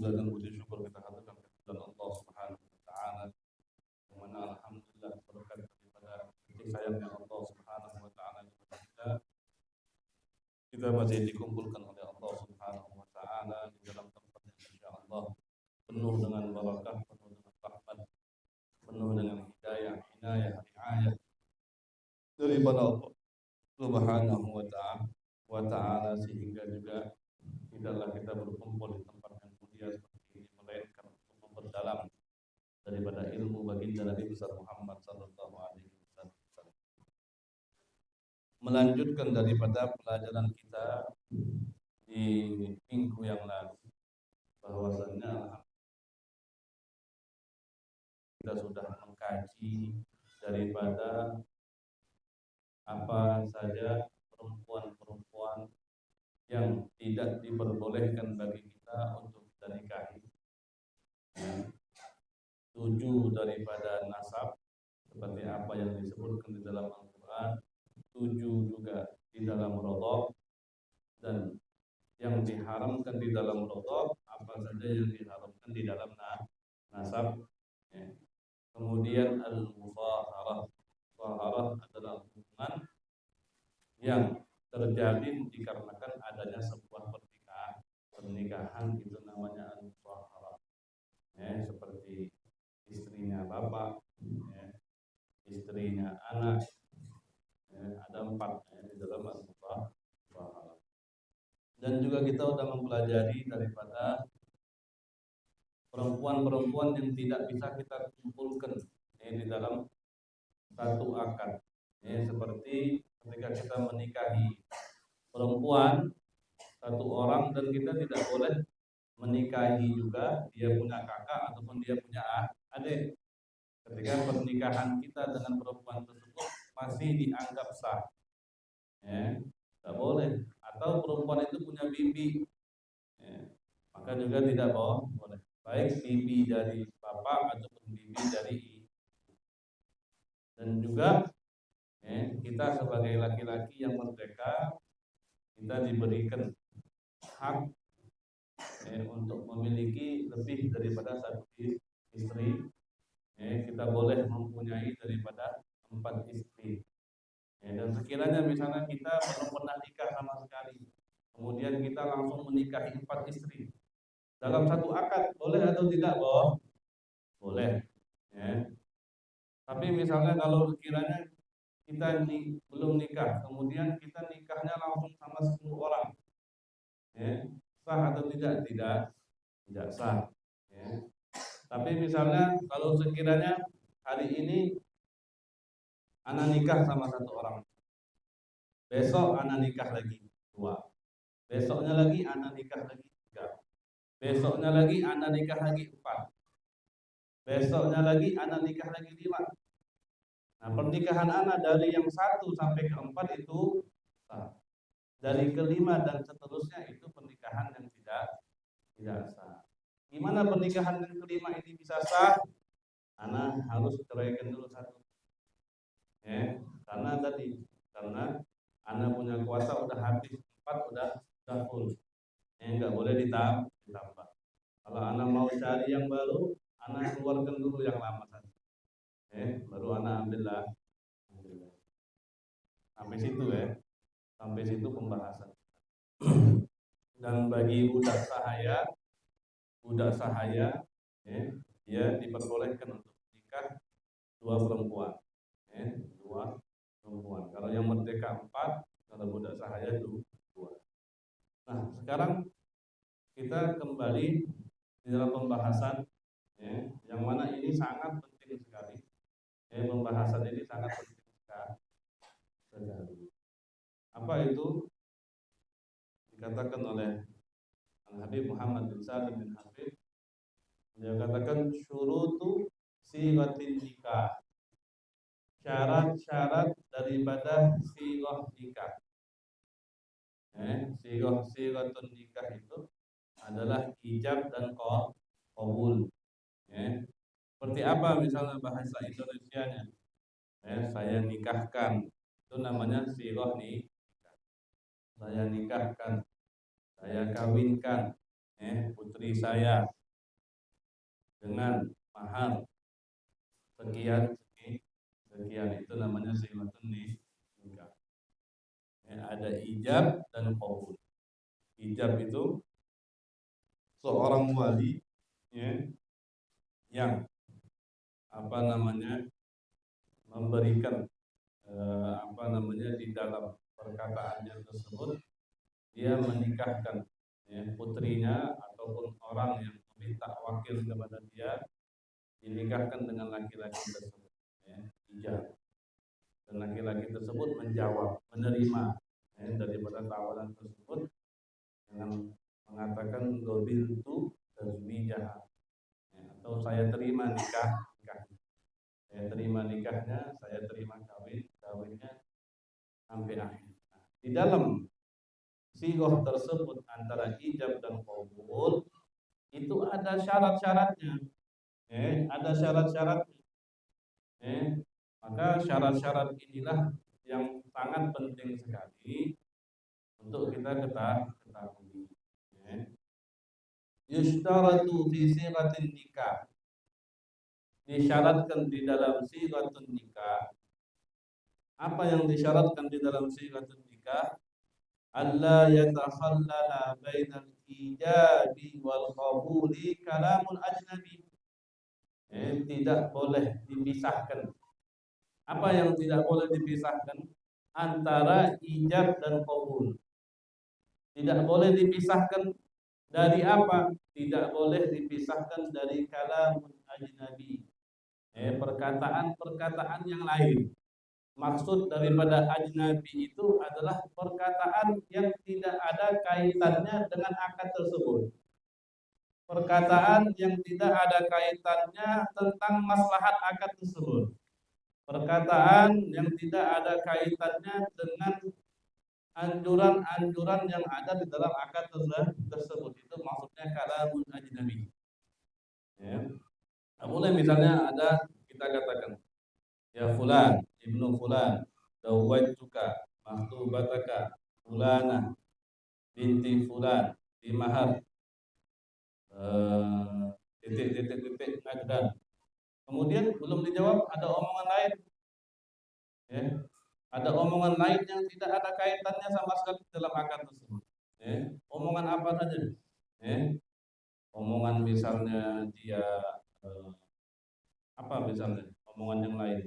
Hamdulillah dan puji syukur kita haturkan kepada Allah Subhanahu wa taala. Yang mana alhamdulillah berkat daripada kasih sayangnya Allah Subhanahu wa taala kepada kita masih dikumpulkan oleh Allah Subhanahu wa taala di dalam tempat yang insyaallah penuh dengan barakah, penuh dengan rahmat, penuh dengan hidayah, inayah, riayah daripada Allah Subhanahu wa taala sehingga juga tidaklah kita berkumpul di tempat yang mulia seperti ini melainkan untuk memperdalam daripada ilmu baginda Nabi besar Muhammad sallallahu alaihi wasallam. Melanjutkan daripada pelajaran kita di minggu yang lalu, bahwasanya kita sudah mengkaji daripada apa saja perempuan-perempuan yang tidak diperbolehkan bagi kita untuk kita nikahi. 7 daripada nasab seperti apa yang disebutkan di dalam Al-Quran, 7 juga di dalam rodok, dan yang diharamkan di dalam rodok apa saja yang diharamkan di dalam nasab. Kemudian al-muzaharah. Muzaharah adalah hubungan yang terjalin dikarenakan adanya sebuah pernikahan itu namanya al-muzaharah. Seperti istrinya bapak, istrinya anak, ada 4 di dalam al-muzaharah. Dan juga kita sudah mempelajari daripada perempuan-perempuan yang tidak bisa kita kumpulkan di dalam satu akad. Seperti ketika kita menikahi perempuan satu orang dan kita tidak boleh menikahi juga dia punya kakak ataupun dia punya adik. Ketika pernikahan kita dengan perempuan tersebut masih dianggap sah, tidak boleh. Atau perempuan itu punya bibi, maka juga tidak boleh. Baik bibi dari bapak ataupun bibi dari ibu. Dan juga kita sebagai laki-laki yang merdeka, kita diberikan hak untuk memiliki lebih daripada satu istri. Kita boleh mempunyai daripada 4 istri. Dan sekiranya misalnya kita belum pernah nikah sama sekali, kemudian kita langsung menikahi 4 istri dalam satu akad, boleh atau tidak, Boh? Boleh. Tapi misalnya kalau sekiranya kita belum nikah, kemudian kita nikahnya langsung sama 10 orang, sah atau tidak? Tidak sah. Tapi misalnya kalau sekiranya hari ini anak nikah sama 1 orang, besok anak nikah lagi 2, besoknya lagi anak nikah lagi 3, besoknya lagi anak nikah lagi 4, besoknya lagi anak nikah lagi 5. Nah, pernikahan anak dari yang 1 sampai ke 4 itu sah. Dari ke-5 dan seterusnya itu pernikahan yang tidak sah. Gimana pernikahan yang ke-5 ini bisa sah? Anak harus ceraikan dulu 1. Karena anak punya kuasa udah habis, 4 udah full. Enggak boleh ditambah. Kalau anak mau cari yang baru, anak keluarkan dulu yang lama saja. Baru anak ambillah. Sampai situ sampai situ pembahasan. Dan bagi budak sahaya, dia diperbolehkan untuk menikah 2 perempuan. 2 perempuan. Kalau yang merdeka 4, kalau budak sahaya 2. Nah, sekarang kita kembali di dalam pembahasan, yang mana ini sangat penting sekali. Pembahasan ini sangat penting sekali. Apa itu? Dikatakan oleh Al-Habib Muhammad bin Salim bin Habib, dia katakan syurutu sighatin nikah, syarat-syarat daripada sighah nikah. Sighatun nikah itu adalah ijab dan qabul. Seperti apa misalnya bahasa Indonesianya? Saya nikahkan, itu namanya sighah nikah. Saya nikahkan, saya kawinkan, putri saya dengan mahar sekian sekian, itu namanya sifatun nikah. Ada ijab dan qabul. Ijab itu seorang wali yang memberikan di dalam perkataannya tersebut dia menikahkan putrinya ataupun orang yang meminta wakil kepada dia dinikahkan dengan laki-laki tersebut, ijab, dan laki-laki tersebut menerima daripada tawaran tersebut dengan mengatakan gobiltu tazwijah, atau saya terima saya terima nikahnya, saya terima kawinnya sampai akhir. Di dalam sighah tersebut antara ijab dan qabul itu ada syarat-syaratnya. Ada syarat-syaratnya. Maka syarat-syarat inilah yang sangat penting sekali untuk kita ketahui. Yushtaratu fi sighatin nikah, disyaratkan di dalam sighatun nikah. Apa yang disyaratkan di dalam sighatun nikah? Alla yatakhallala bainal ijabi wal qabuli kalamun ajnabi. Tidak boleh dipisahkan. Apa yang tidak boleh dipisahkan? Antara ijab dan qabul. Tidak boleh dipisahkan dari apa? Tidak boleh dipisahkan dari kalamun ajnabi. Perkataan-perkataan yang lain. Maksud daripada ajnabi itu adalah perkataan yang tidak ada kaitannya dengan akad tersebut. Perkataan yang tidak ada kaitannya tentang maslahat akad tersebut. Perkataan yang tidak ada kaitannya dengan anjuran-anjuran yang ada di dalam akad tersebut. Itu maksudnya kalamun ajnabi. Boleh misalnya kita katakan, ya fulan, ibnu fulan, zawwajtuka mahtubataka fulana binti fulan di mahar titik dan kemudian belum dijawab, ada omongan lain, ada omongan lain yang tidak ada kaitannya sama sekali dalam akad tersebut. Omongan apa saja? Omongan misalnya dia misalnya omongan yang lain,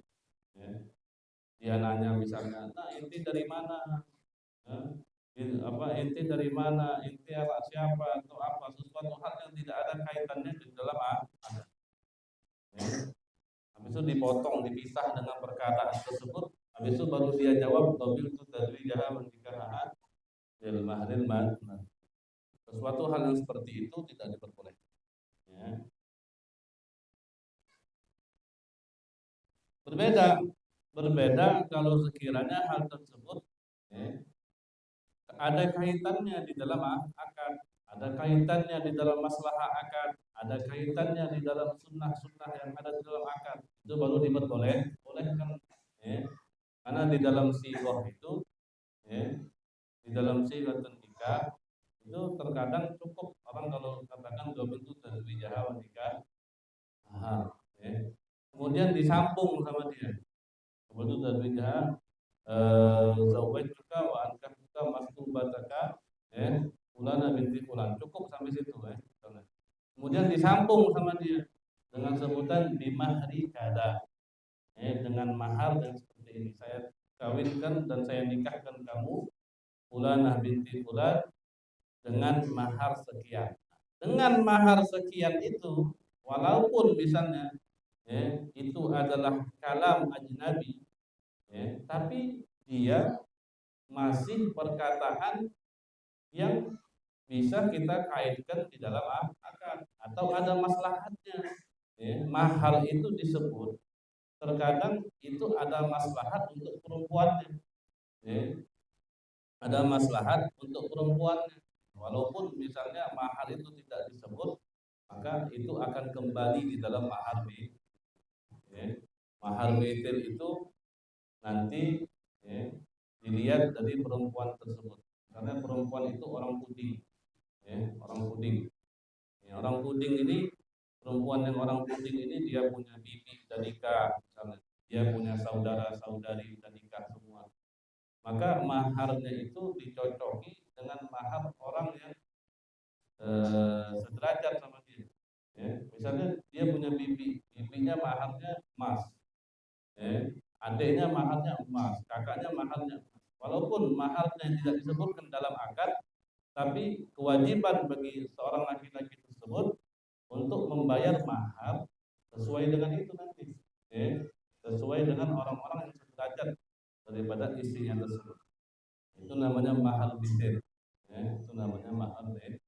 dia nanya misalnya, nah inti dari mana, inti dari mana, inti anak siapa, atau apa, sesuatu hal yang tidak ada kaitannya di dalam akad. Habis itu dipotong, dipisah dengan perkataan tersebut. Habis itu baru dia jawab, gobiltu tazwijah wa nikahaha bil mahril madnah. Sesuatu hal yang seperti itu tidak diperbolehkan. Berbeda kalau sekiranya hal tersebut ada kaitannya di dalam akad, ada kaitannya di dalam maslahah akad, ada kaitannya di dalam sunnah-sunnah yang ada di dalam akad, itu baru diperbolehkan. Karena di dalam sighah itu, di dalam sighatun nikah itu terkadang cukup orang kalau katakan gobiltu tazwijah wa nikah, kemudian disambung sama dia, gobiltu tazwijah zawwajtuka wa ankahtuka mahtubataka fulana binti fulan, cukup sampai situ kemudian disambung sama dia dengan sebutan bimahri kada, dengan mahar yang seperti ini, saya kawinkan dan saya nikahkan kamu fulana binti fulan dengan mahar sekian. Dengan mahar sekian itu, walaupun misalnya itu adalah kalam ajnabi, tapi dia masih perkataan yang bisa kita kaitkan di dalam akad atau ada maslahatnya. Mahar itu disebut terkadang itu ada maslahat untuk perempuannya, ada maslahat untuk perempuannya. Walaupun misalnya mahar itu tidak disebut, maka itu akan kembali di dalam mahar witir. Mahar witir itu nanti dilihat dari perempuan tersebut, karena perempuan itu orang puding, orang puding. Orang puding ini, perempuan yang orang puding ini dia punya bibi dan nikah, misalnya dia punya saudara-saudari dan nikah semua. Maka maharnya itu dicocoki dengan mahar orang yang sederajat sama dia. Ya, misalnya dia punya bibi, bibinya maharnya emas, ya, adiknya maharnya emas, kakaknya maharnya emas. Walaupun maharnya tidak disebutkan dalam akad, tapi kewajiban bagi seorang laki-laki tersebut untuk membayar mahar sesuai dengan itu nanti, ya, sesuai dengan orang-orang yang sederajat daripada istrinya tersebut. Itu namanya mahar bitir, ya, itu namanya mahar bitir.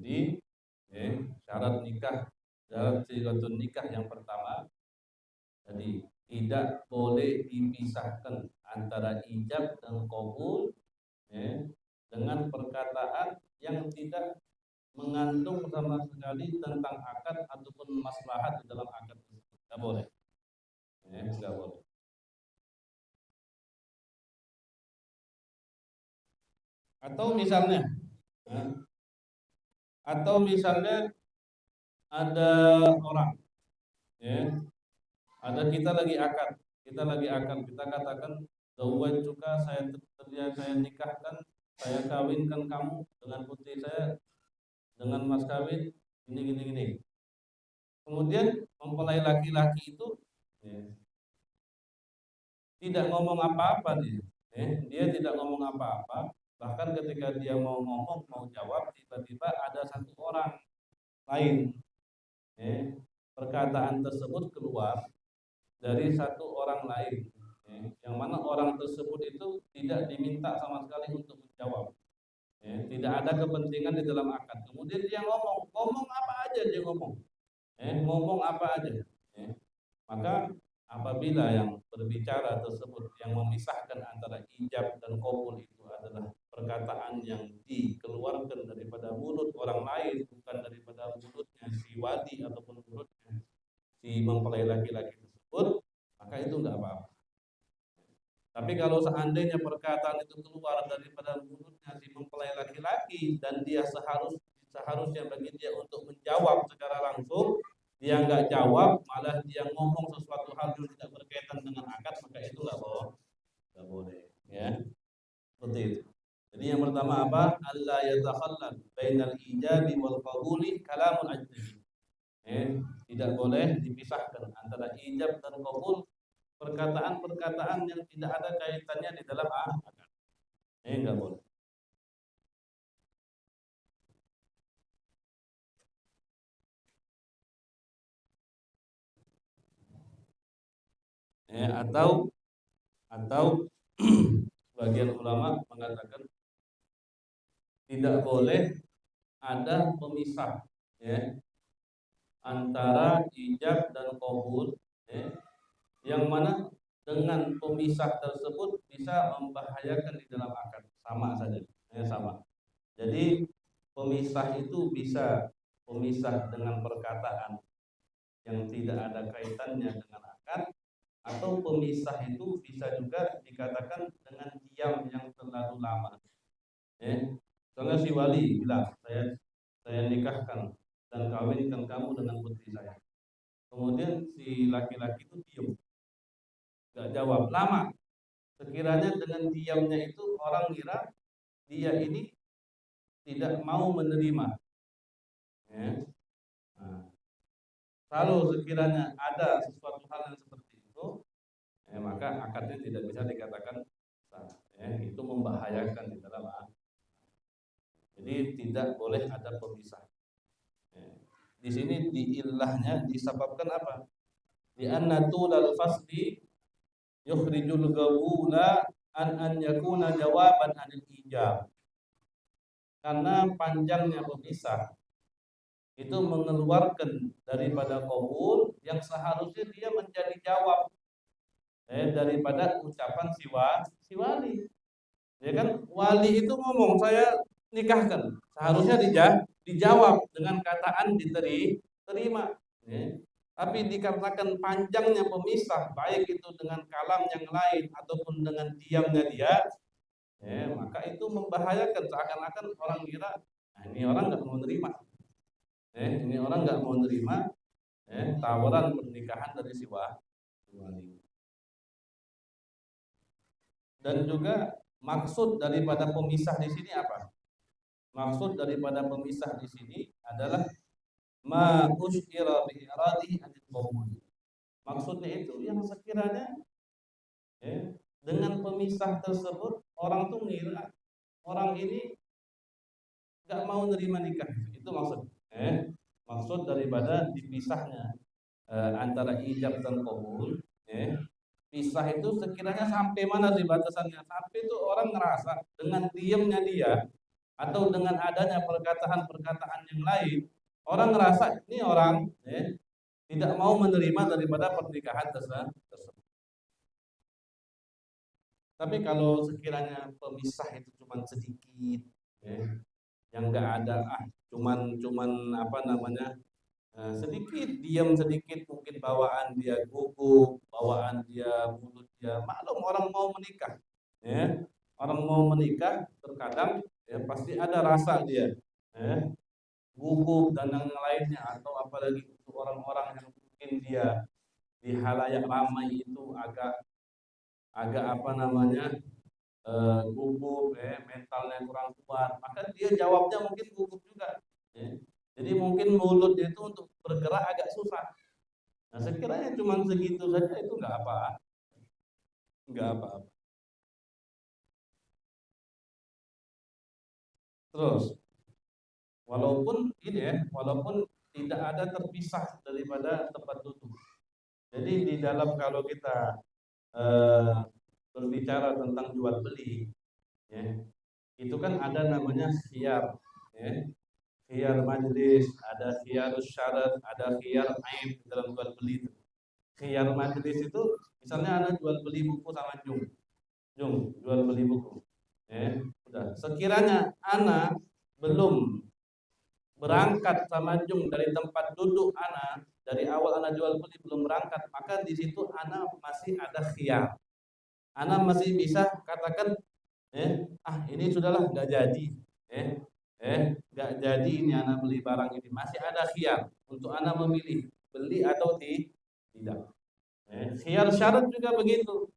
Jadi, ya, syarat nikah, syarat sigatun nikah yang pertama, jadi tidak boleh dipisahkan antara ijab dan qabul, ya, dengan perkataan yang tidak mengandung sama sekali tentang akad ataupun maslahat di dalam akad tersebut. Tidak boleh. Ya, tidak boleh. Atau misalnya, ya, atau misalnya ada orang, ya, ada kita lagi akad, kita katakan zawaj juga saya nikahkan, saya kawinkan kamu dengan putri saya dengan mas kawin gini. Kemudian mempelai laki-laki itu, ya, tidak ngomong apa-apa dia. Dia tidak ngomong apa-apa. Bahkan ketika dia mau ngomong, mau jawab, tiba-tiba ada satu orang lain. Perkataan tersebut keluar dari satu orang lain, yang mana orang tersebut itu tidak diminta sama sekali untuk menjawab. Tidak ada kepentingan di dalam akad. Kemudian dia ngomong apa aja dia ngomong. Ngomong apa aja. Maka apabila yang berbicara tersebut yang memisahkan antara ijab dan qabul itu adalah perkataan yang dikeluarkan daripada mulut orang lain, bukan daripada mulutnya si wali ataupun mulutnya si mempelai laki-laki tersebut, maka itu enggak apa-apa. Tapi kalau seandainya perkataan itu keluar daripada mulutnya si mempelai laki-laki dan dia seharusnya bagi dia untuk menjawab secara langsung, dia enggak jawab, malah dia ngomong sesuatu hal yang tidak berkaitan dengan akad, maka itu enggak boleh, ya. Seperti itu. Jadi yang pertama apa? Allah yatakhallal bainal ijabi wal qabuli kalamun ajnabi. Tidak boleh dipisahkan antara ijab dan qabul, perkataan-perkataan yang tidak ada kaitannya di dalam akad. Enggak boleh. Atau sebagian ulama mengatakan tidak boleh ada pemisah, ya, antara ijab dan qabul, ya, yang mana dengan pemisah tersebut bisa membahayakan di dalam akad, sama saja, ya, sama. Jadi pemisah itu bisa pemisah dengan perkataan yang tidak ada kaitannya dengan akad, atau pemisah itu bisa juga dikatakan dengan diam yang terlalu lama. Misalnya si wali bilang, saya nikahkan dan kawinkan kamu dengan putri saya. Kemudian si laki-laki itu diam, nggak jawab lama. Sekiranya dengan diamnya itu orang kira dia ini tidak mau menerima. Nah, kalau sekiranya ada sesuatu hal yang seperti itu, maka akadnya tidak bisa dikatakan sah. Itu membahayakan di dalam akad. Jadi tidak boleh ada pemisah. Di sini diilahnya disebabkan apa? Di anna tulal fasli yukhrijul gawula an yakuna jawaban anil ijab. Karena panjangnya pemisah itu mengeluarkan daripada qabul yang seharusnya dia menjadi jawab daripada ucapan si wali. Ya kan, wali itu ngomong saya nikahkan, seharusnya dijawab dengan kataan diterima. Tapi dikatakan panjangnya pemisah, baik itu dengan kalam yang lain ataupun dengan diamnya dia, maka itu membahayakan, seakan-akan orang kira Nah, ini orang nggak mau nerima. Ini orang nggak mau nerima tawaran pernikahan dari si wali. Dan juga maksud daripada pemisah di sini apa? Maksud daripada pemisah di sini adalah ma usyira bi iradihi anil qabul. Maksudnya itu yang sekiranya dengan pemisah tersebut orang tuh ngira orang ini nggak mau nerima nikah. Itu maksud. Maksud daripada dipisahnya antara ijab dan qabul. Pisah itu sekiranya sampai mana sih batasannya? Sampai itu orang ngerasa dengan diamnya dia atau dengan adanya perkataan-perkataan yang lain, orang ngerasa ini orang tidak mau menerima daripada pernikahan tersebut. Tapi kalau sekiranya pemisah itu cuma sedikit, yang enggak ada, cuman apa namanya, sedikit diam sedikit, mungkin bawaan dia gugup, bawaan dia mulut dia, maklum orang mau menikah, orang mau menikah terkadang pasti ada rasa dia, gugup dan yang lainnya, atau apalagi untuk orang-orang yang mungkin dia di halayak ramai itu agak apa namanya gugup, mentalnya kurang kuat, maka dia jawabnya mungkin gugup juga. Jadi mungkin mulutnya itu untuk bergerak agak susah. Nah sekiranya cuma segitu saja itu nggak apa-apa. Terus walaupun walaupun tidak ada terpisah daripada tempat duduk. Jadi di dalam kalau kita berbicara tentang jual beli, itu kan ada namanya khiyar, khiyar majlis, ada khiyar syarat, ada khiyar aib dalam jual beli itu. Khiyar majlis itu misalnya Anda jual beli buku sama Jung jual beli buku, udah. Sekiranya Ana belum berangkat sama Jung dari tempat duduk Ana, dari awal Ana jual beli belum berangkat, maka di situ Ana masih ada khiyar. Ana masih bisa katakan, ini sudahlah nggak jadi, nggak jadi ini Ana beli barang ini, masih ada khiyar untuk Ana memilih beli atau tidak. Khiyar syarat juga begitu,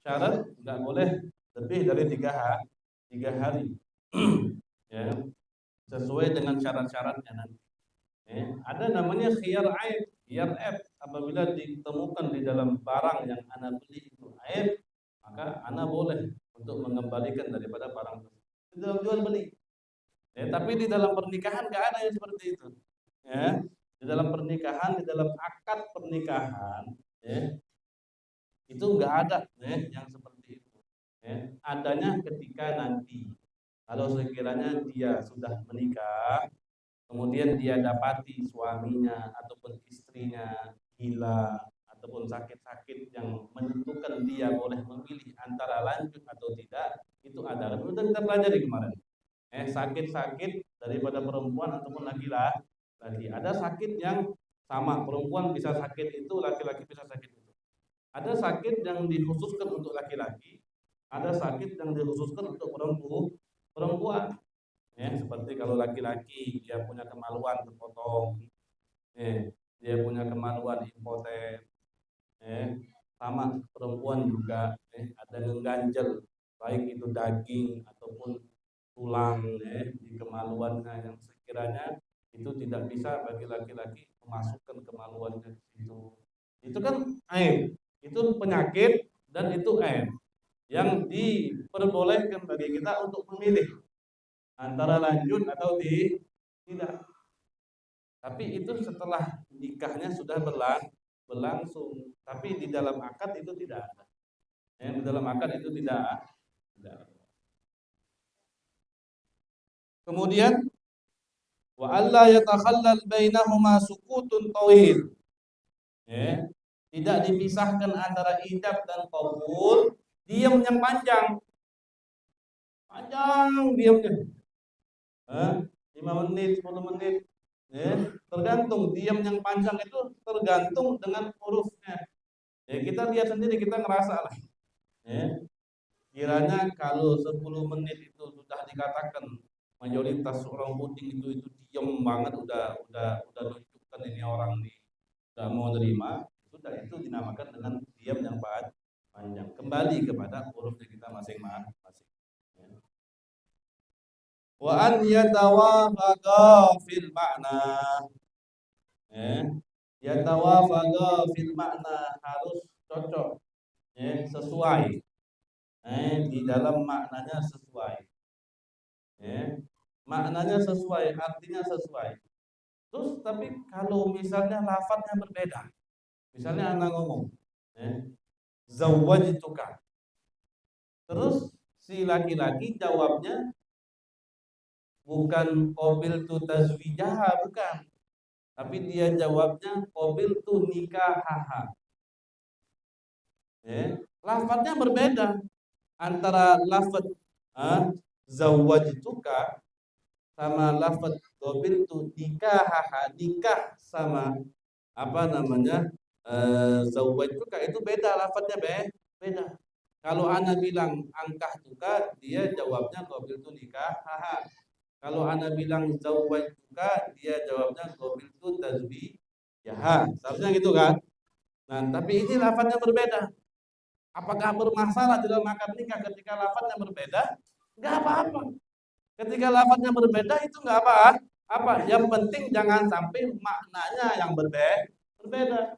syarat nggak boleh lebih dari 3 hari, sesuai dengan syarat-syaratnya nanti. Ada namanya khiyar aib, apabila ditemukan di dalam barang yang Ana beli itu aib, maka Ana boleh untuk mengembalikan daripada barang tersebut. Di dalam jual beli. Tapi di dalam pernikahan nggak ada yang seperti itu. Di dalam pernikahan, di dalam akad pernikahan, itu nggak ada yang seperti itu. Adanya ketika nanti kalau sekiranya dia sudah menikah, kemudian dia dapati suaminya ataupun istrinya gila ataupun sakit-sakit yang menentukan dia boleh memilih antara lanjut atau tidak, itu ada. Sudah kita pelajari kemarin. Sakit-sakit daripada perempuan ataupun laki-laki. Ada sakit yang sama, perempuan bisa sakit itu, laki-laki bisa sakit itu. Ada sakit yang dikhususkan untuk laki-laki, ada sakit yang dikhususkan untuk perempuan. Seperti kalau laki-laki dia punya kemaluan terpotong, dia punya kemaluan impoten, sama perempuan juga ada mengganjel, baik itu daging ataupun tulang di kemaluannya, yang sekiranya itu tidak bisa bagi laki-laki memasukkan kemaluannya di situ. Itu kan aib, itu penyakit dan itu aib yang diperbolehkan bagi kita untuk memilih antara lanjut atau tidak. Tapi itu setelah nikahnya sudah berlangsung. Tapi di dalam akad itu tidak ada. Di dalam akad itu tidak ada. Kemudian wa alla yatakhallal bainahuma sukutun tawil. Tidak dipisahkan antara ijab dan qabul, diam yang panjang. Panjang diamnya. 5 menit, 10 menit, tergantung. Diam yang panjang itu tergantung dengan hurufnya. Kita lihat sendiri, kita ngerasa lah. Kiranya kalau 10 menit itu sudah dikatakan mayoritas orang puding itu diem banget, udah nunjukkan ini orang nih udah mau nerima, sudah itu dinamakan dengan diam yang panjang. Kembali kepada hurufnya kita masing-masing. Wa an yatawafaqa fil makna. Yatawafaqa fil makna, harus cocok, sesuai, di dalam maknanya sesuai. Maknanya sesuai, artinya sesuai. Terus tapi kalau misalnya lafadznya berbeda, misalnya anak ngomong, zawwajtuka, terus si laki-laki jawabnya bukan qabiltu tazwijaha, bukan, tapi dia jawabnya qabiltu nikahaha. Lafadznya berbeda antara lafadz zawwajtuka sama lafadz qabiltu nikahaha. Nikah sama apa namanya zawwajtuka itu beda, lafadznya beda. Kalau ana bilang angkah tuka, dia jawabnya qabiltu nikahaha. Kalau ana bilang zawwajtuka, dia jawabnya qabiltu tazwijaha. Seharusnya gitu kan? Nah, tapi ini lafadznya berbeda. Apakah bermasalah dalam akad nikah ketika lafadznya berbeda? Enggak apa-apa. Ketika lafadznya berbeda itu enggak apa. Yang penting jangan sampai maknanya yang berbeda.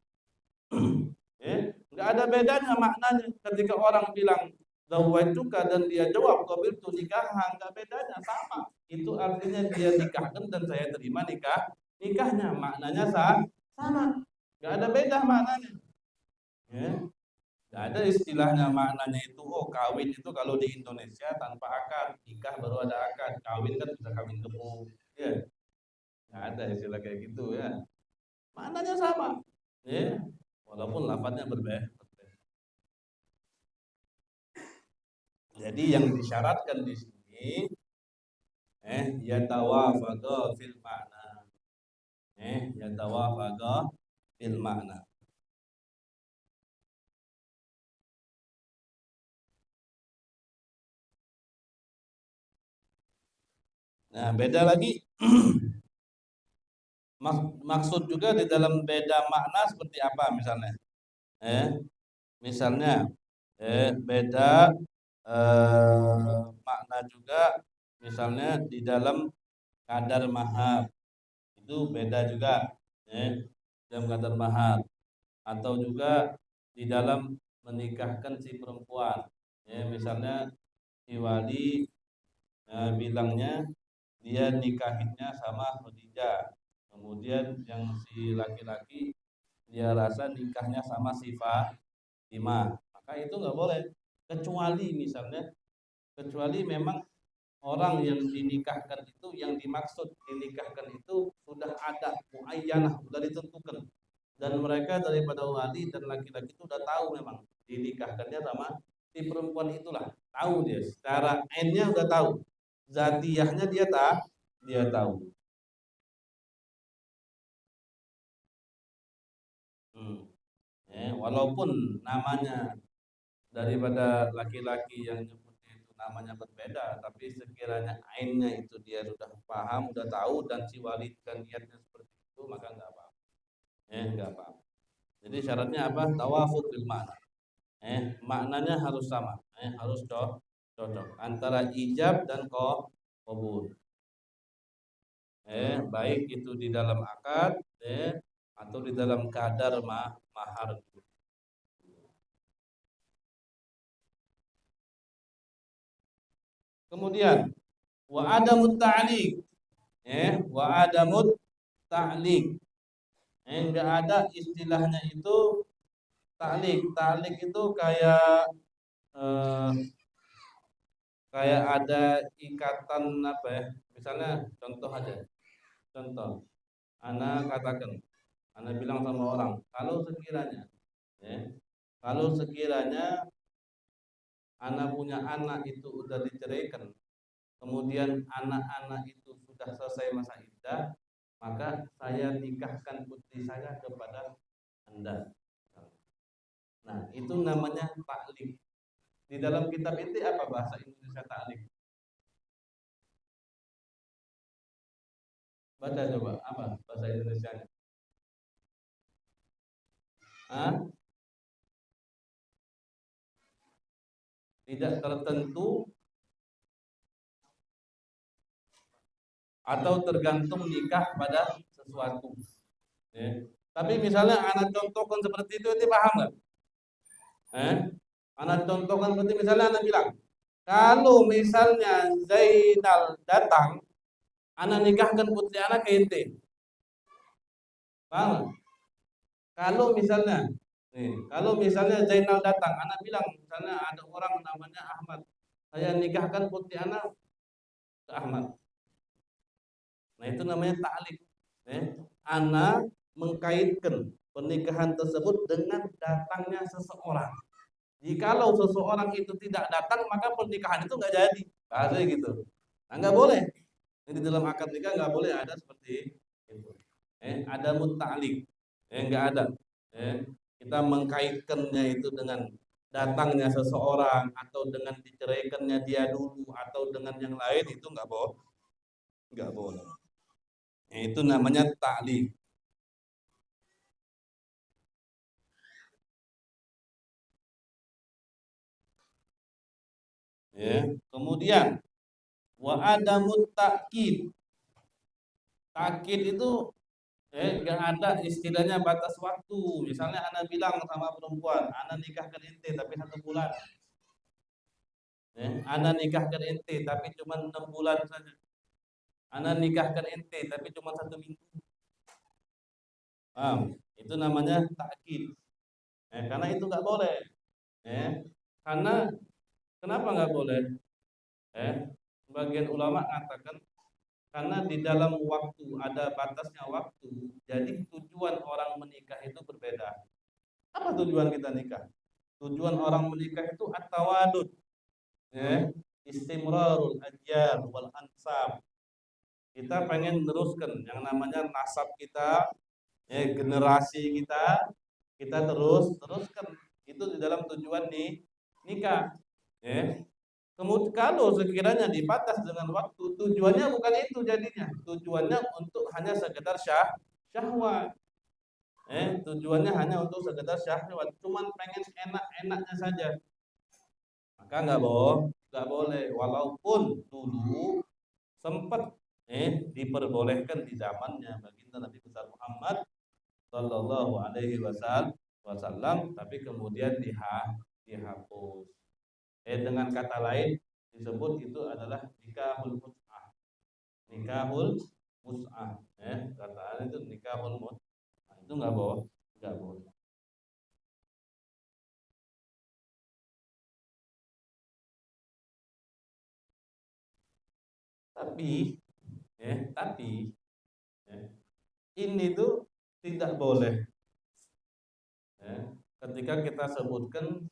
Enggak ada bedanya maknanya. Ketika orang bilang zawwajtuka dan dia jawab qabiltu nikahan, enggak bedanya, sama. Itu artinya dia nikahkan dan saya terima nikahnya. Maknanya sama. Enggak ada beda maknanya. Nggak ada istilahnya maknanya itu, oh kawin itu kalau di Indonesia tanpa akad, nikah baru ada akad, kawin kan bisa kawin gemu, ya nggak ada istilah kayak gitu ya. Maknanya sama, ya walaupun lafadznya berbeda. Jadi yang disyaratkan di sini, yatawafaqa fil makna, yatawafaqa fil makna. Nah, beda lagi. Maksud juga di dalam beda makna seperti apa misalnya? Misalnya beda makna juga, misalnya di dalam kadar mahar itu beda juga, dalam kadar mahar, atau juga di dalam menikahkan si perempuan, misalnya si wali bilangnya dia nikahinnya sama Khadijah, kemudian yang si laki-laki dia rasa nikahnya sama si Fatimah, maka itu nggak boleh, kecuali memang orang yang dinikahkan itu, yang dimaksud dinikahkan itu sudah ada muayyanah, sudah ditentukan, dan mereka daripada wali dan laki-laki itu udah tahu memang dinikahkannya sama si perempuan itulah, tahu dia secara ainnya udah tahu, zatiyahnya dia tahu. Walaupun namanya daripada laki-laki yang nyebutnya itu namanya berbeda, tapi sekiranya ainnya itu dia sudah paham, sudah tahu, dan si wali dan niatnya seperti itu, maka enggak apa-apa. Enggak apa-apa. Jadi syaratnya apa? Tawafuk bil makna. Maknanya harus sama, harus cocok antara ijab dan qabul. Baik itu di dalam akad, atau di dalam kadar mahar. Kemudian wa adamut ta'liq, wa adamut ta'liq, enggak ada istilahnya itu ta'liq. Ta'liq itu eh, kayak ada ikatan apa ya, misalnya contoh aja, ana katakan, ana bilang sama orang, ya, kalau sekiranya ana punya anak itu udah diceraikan, kemudian anak-anak itu sudah selesai masa iddah, maka saya nikahkan putri saya kepada Anda. Nah, itu namanya taklik. Di dalam kitab inti apa bahasa Indonesia taklik? Baca coba apa bahasa Indonesianya? Hah? Tidak tertentu atau tergantung nikah pada sesuatu. Ya. Tapi misalnya anak contohkan seperti itu paham nggak? Eh? Anak contohkan seperti misalnya anak bilang, kalau misalnya Zainal datang, anak nikahkan putri anak ke ente. Paham? Kalau misalnya Zainal datang, anak bilang misalnya ada orang namanya Ahmad, saya nikahkan putri anak ke Ahmad. Nah itu namanya ta'lik. Anak mengkaitkan pernikahan tersebut dengan datangnya seseorang. Jikalau seseorang itu tidak datang, maka pernikahan itu nggak jadi. Bahasa gitu. Nah, nggak boleh. Di dalam akad nikah nggak boleh ada seperti itu. Ada muta'lik. Nggak ada. Kita mengkaitkannya itu dengan datangnya seseorang atau dengan diceraikannya dia dulu atau dengan yang lain itu nggak boleh. Nggak boleh. Itu namanya ta'lik. Kemudian wa adamut ta'kid. Ta'kid itu nggak ada istilahnya batas waktu. Misalnya anak bilang sama perempuan, anak nikahkan ente tapi 1 bulan. Anak nikahkan ente tapi cuma 6 bulan saja. Anak nikahkan ente tapi cuma 1 minggu. Itu namanya takkid. Karena itu nggak boleh. Karena kenapa nggak boleh? Sebagian ulama mengatakan karena di dalam waktu ada batasnya waktu, jadi tujuan orang menikah itu berbeda. Apa tujuan kita nikah? Tujuan orang menikah itu at-tawadud, istimrarul ajyal wal ansab. Kita pengen teruskan yang namanya nasab kita, generasi kita teruskan. Itu di dalam tujuan nih nikah. Kemudian kalau sekiranya dibatas dengan waktu, tujuannya bukan itu jadinya. Tujuannya untuk hanya sekedar syahwat. Tujuannya hanya untuk sekedar syahwat, cuman pengen enak-enaknya saja. Maka nggak boleh. Walaupun dulu sempat diperbolehkan di zamannya baginda Nabi besar Muhammad Sallallahu Alaihi Wasallam, tapi kemudian dihapus. Dengan kata lain disebut itu adalah nikahul mus'ah. Nikahul mus'ah. Kata itu nikahul mus'ah. Itu nggak boleh. Tapi, tapi ini tuh tidak boleh. Ketika kita sebutkan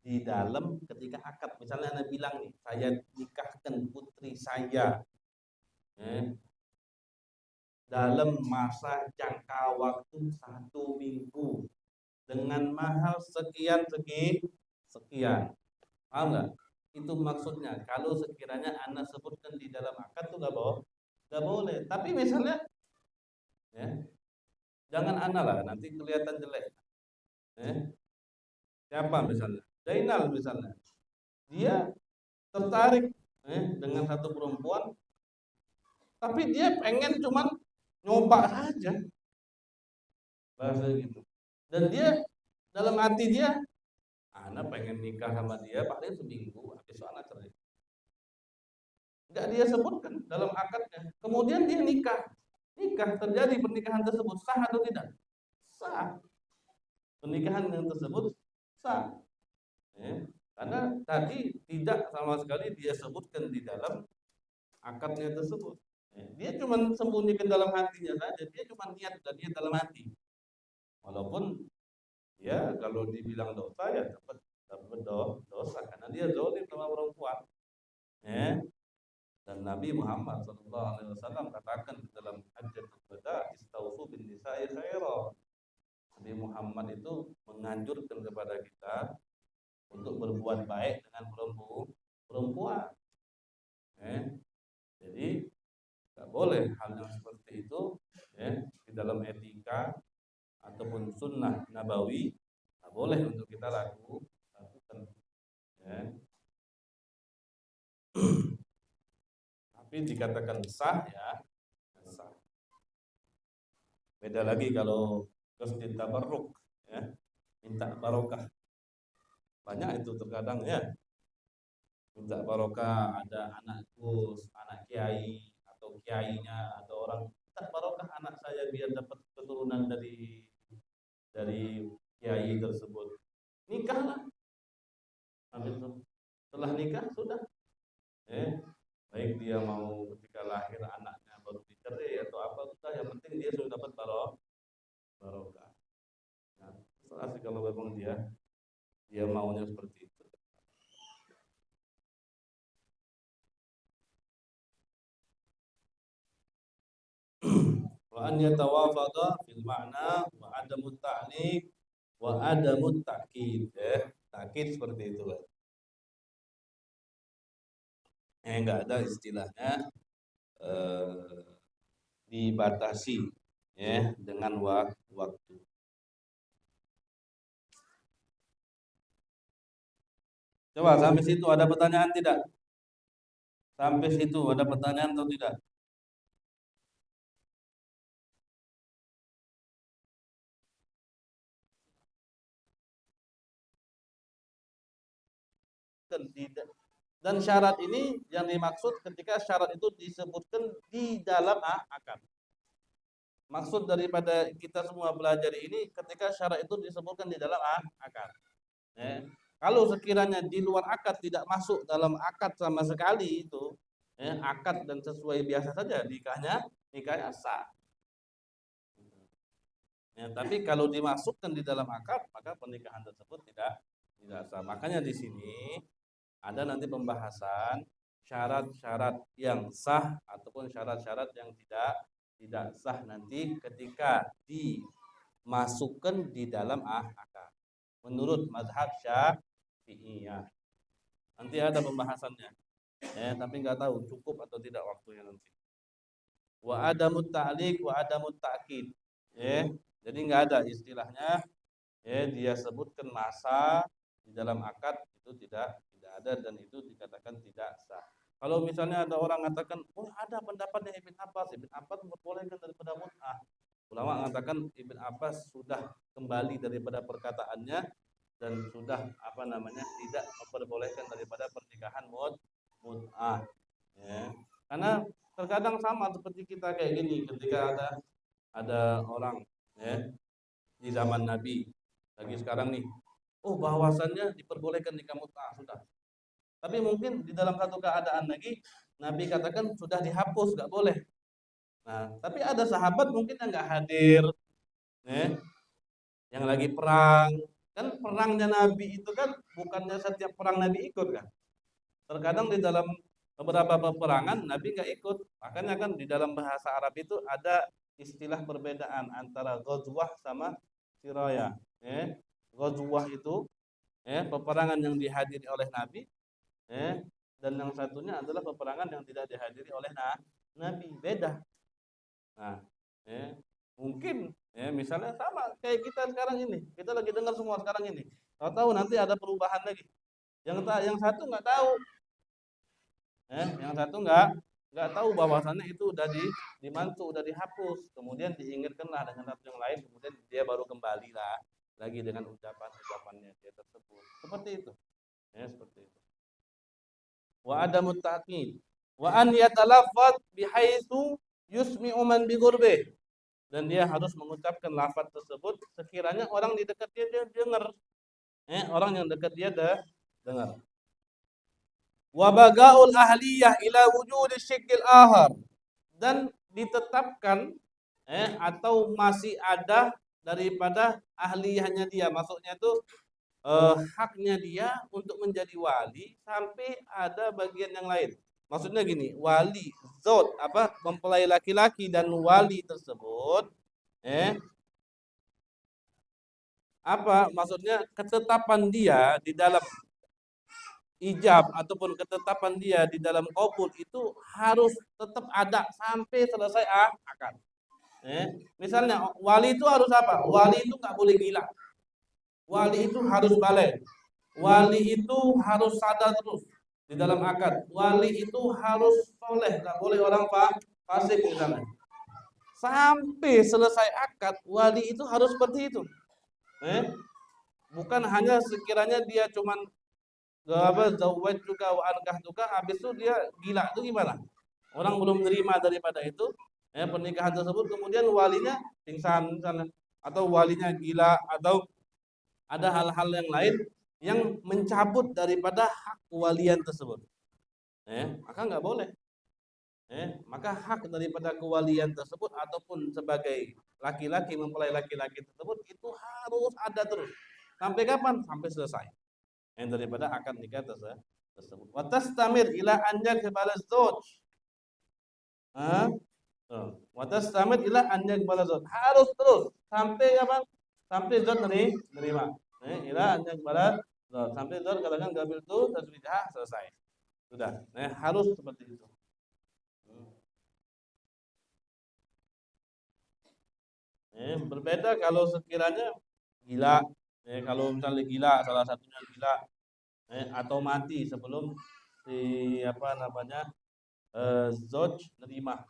di dalam ketika akad, misalnya Anda bilang nih, saya nikahkan putri saya dalam masa jangka waktu 1 minggu dengan mahal sekian sekian. Paham nggak? Itu maksudnya. Kalau sekiranya Anda sebutkan di dalam akad tuh nggak boleh. Tapi misalnya, jangan Anda lah, nanti kelihatan jelek. Siapa misalnya? Zainal misalnya. Dia tertarik dengan satu perempuan, tapi dia pengen cuman nyoba saja, bahasa gitu. Dan dia dalam hati dia, anak pengen nikah sama dia paling seminggu, habis itu anak cerai. Enggak dia sebutkan dalam akadnya. Kemudian dia nikah terjadi pernikahan tersebut sah atau tidak? Sah. Pernikahan yang tersebut sah. Karena tadi tidak sama sekali dia sebutkan di dalam akadnya tersebut. Dia cuma sembunyikan dalam hatinya saja. Dia cuma niat dan niat dalam hati. Walaupun ya kalau dibilang dosa ya dapat dosa karena dia zalim sama perempuan. Dan Nabi Muhammad SAW katakan di dalam Hajjatul Wada, istausu bin nisa'i khaira. Nabi Muhammad itu menganjurkan kepada kita untuk berbuat baik dengan perempuan. Jadi nggak boleh hal yang seperti ataupun sunnah nabawi, boleh untuk kita lakukan. Ya. Tapi dikatakan sah ya, sah. Beda lagi kalau qasdit tabarruk, ya, minta barokah. Banyak itu terkadang ya, minta barokah, ada anakku, anak kiai atau kiainya atau orang minta barokah anak saya biar dapat keturunan dari kiai tersebut. Nikahlah. Habis itu setelah nikah sudah. Baik dia mau ketika lahir anaknya baru dicerai atau apa, sudah, yang penting dia sudah dapat barokah. Nah, terserah sih kalau memang dia maunya seperti itu. Wa an yatawafada fil ma'na wa adamut ta'liq wa adamut ta'kid. Ta'kid seperti itu kan. Enggak ada istilahnya dibatasi ya dengan waktu. Coba sampai situ ada pertanyaan tidak? Sampai situ ada pertanyaan atau tidak? Dan syarat ini yang dimaksud ketika syarat itu disebutkan di dalam akad. Maksud daripada kita semua belajar ini ketika syarat itu disebutkan di dalam akad. Ya. Kalau sekiranya di luar akad tidak masuk dalam akad sama sekali itu, ya, akad dan sesuai biasa saja nikahnya sah. Ya, tapi kalau dimasukkan di dalam akad maka pernikahan tersebut tidak sah. Makanya di sini ada nanti pembahasan syarat-syarat yang sah ataupun syarat-syarat yang tidak sah nanti ketika dimasukkan di dalam akad. Menurut mazhab Syafi'iyah. Nanti ada pembahasannya. Tapi nggak tahu cukup atau tidak waktunya nanti. Wa adamut ta'liq wa adamut ta'kid. Jadi nggak ada istilahnya dia sebutkan masa di dalam akad itu tidak ada dan itu dikatakan tidak sah. Kalau misalnya ada orang mengatakan, oh ada pendapatnya Ibn Abbas memperbolehkan daripada mut'ah. Ulama mengatakan Ibn Abbas sudah kembali daripada perkataannya dan sudah tidak memperbolehkan daripada pernikahan mut'ah. Ya. Karena terkadang sama seperti kita kayak gini ketika ada orang di zaman Nabi lagi sekarang nih, bahwasannya diperbolehkan nikah mut'ah sudah. Tapi mungkin di dalam satu keadaan lagi Nabi katakan sudah dihapus, nggak boleh. Nah, tapi ada sahabat mungkin yang nggak hadir, yang lagi perang. Kan perangnya Nabi itu kan bukannya setiap perang Nabi ikut kan. Terkadang di dalam beberapa peperangan Nabi nggak ikut. Makanya kan di dalam bahasa Arab itu ada istilah perbedaan antara ghazwah sama siraya. Ghazwah itu peperangan yang dihadiri oleh Nabi, dan yang satunya adalah peperangan yang tidak dihadiri oleh Nabi, beda. Nah, mungkin misalnya sama kayak kita sekarang ini, kita lagi dengar semua sekarang ini. Tahu nanti ada perubahan lagi. Yang satu nggak tahu, yang satu nggak tahu bahwasannya itu udah dimantu, udah dihapus, kemudian diingatkanlah dengan satu yang lain, kemudian dia baru kembali lagi dengan ucapannya dia tersebut. Seperti itu, seperti itu. Wa adamut ta'kid wa an yatalaffaz bihaitsu yusmi'u man bi qurbih, dan dia harus mengucapkan lafaz tersebut sekiranya orang di dekat dia dengar. Orang yang dekat dia dengar. Wa bagaul ahliyah ila wujud syiqqil ahar, dan ditetapkan atau masih ada daripada ahliyahnya dia, maksudnya itu haknya dia untuk menjadi wali sampai ada bagian yang lain. Maksudnya gini, wali zat mempelai laki-laki dan wali tersebut maksudnya ketetapan dia di dalam ijab ataupun ketetapan dia di dalam qabul itu harus tetap ada sampai selesai akad. Misalnya wali itu harus apa? Wali itu nggak boleh gila. Wali itu harus balik. Wali itu harus sadar terus di dalam akad. Wali itu harus soleh, nggak boleh orang fasik misalnya. Sampai selesai akad, wali itu harus seperti itu. Bukan hanya sekiranya dia cuman zawaj juga wa ankah juga, habis itu dia gila, itu gimana? Orang belum menerima daripada itu, pernikahan tersebut, kemudian walinya pingsan misalnya, atau walinya gila, atau ada hal-hal yang lain yang mencabut daripada hak kewalian tersebut. Maka nggak boleh. Maka hak daripada kewalian tersebut ataupun sebagai laki-laki mempelai laki-laki tersebut itu harus ada terus. Sampai kapan? Sampai selesai. Daripada akad nikah tersebut. Wa tastamir ila an yakbala zawj. Wa tastamir ila an yakbala zawj. Harus terus sampai kapan? Sampai zawj nerima. Ila an yakbala zawj. Sampai zawj katakan gabil itu tazwijah selesai. Sudah. Harus seperti itu. Berbeda kalau sekiranya gila, kalau misalnya gila, salah satunya gila, atau mati sebelum si apa namanya zoj nerima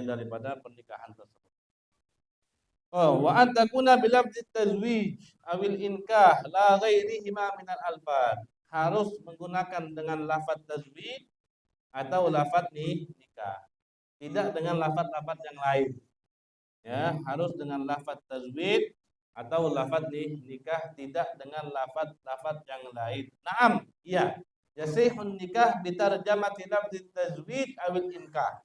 daripada pernikahan tersebut. Wa an takuna bilafzi tazwij awil inkah la ghairihima minal alfad. Harus menggunakan dengan lafaz tazwij atau lafaz nikah. Tidak dengan lafaz-lafaz yang lain. Ya, harus dengan lafaz tazwid atau lafaz nikah, tidak dengan lafaz-lafaz yang lain. Naam, iya. Yasihun nikah bitarjamati lafzi tazwid awil inkah.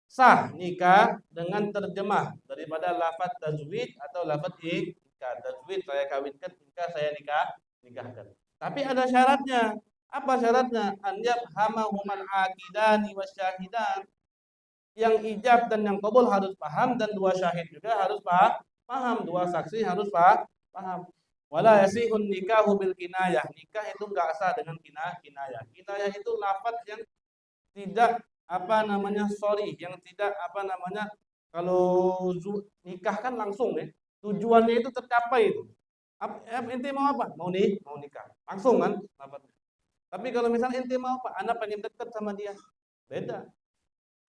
Sah nikah dengan terjemah daripada lafaz tazwid atau lafaz nikah. Tazwid saya kawinkan, nikah saya nikahkan. Tapi ada syaratnya. Apa syaratnya? An yafhamahumal aqidani wasyahidan. Yang ijab dan yang qabul harus paham, dan dua syahid juga harus paham, dua saksi harus paham. Wala yasihun nikahu bil kinayah. Nikah itu enggak sah dengan kinayah. Kinayah itu lafaz yang tidak sorry, yang tidak kalau nikah kan langsung ya. Tujuannya itu tercapai itu. Ente mau apa? Mau nikah. Langsung kan lafaznya. Tapi kalau misalnya ente mau apa? Anda pengen dekat sama dia. Beda.